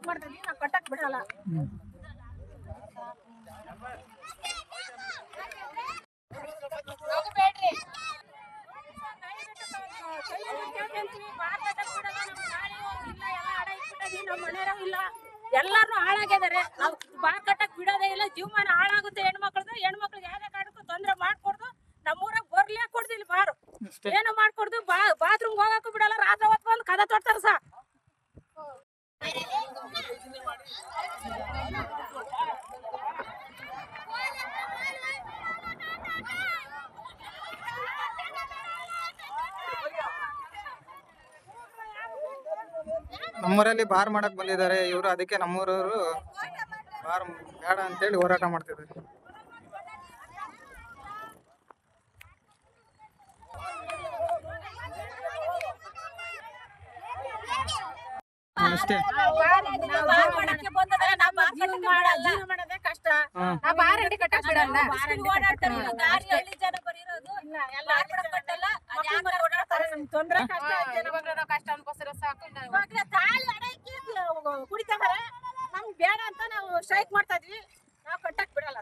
Strike ಮಾಡ್ತಾ ಇದೀವಿ, ನಾವು ಕಟ್ಟಕ್ ಬಿಡಲ್ಲ. ಎಲ್ಲಾರು ಹಾಳಾಗಿದ್ದಾರೆ. ನಾವು ಬಾರ್ ಕಟ್ಟಕ್ ಬಿಡೋದೇ ಇಲ್ಲ, ಜೀವಮಾನ ಹಾಳಾಗುತ್ತೆ. ಹೆಣ್ಮಕ್ಳದು ಯಾವ್ದೇ ಕಾರಣಕ್ಕೂ ತೊಂದ್ರೆ ಮಾಡ್ಕೊಡ್ದು. ನಮ್ಮೂರಾಗ ಬರ್ಲಿಯಾ ಕೊಡ್ದಿಲ್ಲ ಬಾರು, ಏನು ಮಾಡ್ಕೊಡ್ದು. ಬಾತ್ರೂಮ್ ಹೋಗಕ್ಕೂ ಬಿಡಲ್ಲ. ರಾತ್ರಿ ಹೊತ್ತು ಬಂದು ಕದ ತೊಡ್ತಾರ ಸಾ. ನಮ್ಮೂರಲ್ಲಿ ಬಾರ್ ಮಾಡಕ್ ಬಂದಿದ್ದಾರೆ ಇವರು. ಅದಕ್ಕೆ ನಮ್ಮೂರವರು ಬಾರ್ ಬೇಡ ಅಂತೇಳಿ ಹೋರಾಟ ಮಾಡ್ತಿದ್ದಾರೆ. ಅಷ್ಟೇ ಮಾಡೋದೇ ಕಷ್ಟ. ಬಾರ್ ಅಂಗಡಿ ಕಟ್ಟಕ್ ಬಿಡಲ್ಲ. ತೊಂದ್ರೆ ಕಷ್ಟ ಅನ್ಕೋಸ್ಕರ ಸಾಕು. ಕುಡಿತಾರೆ, ನಮ್ಗೆ ಬೇಡ ಅಂತ ನಾವು ಸ್ಟ್ರೈಕ್ ಮಾಡ್ತಾ ಇದ್ವಿ. ನಾವು ಕಟ್ಟಕ್ ಬಿಡಲ್ಲ.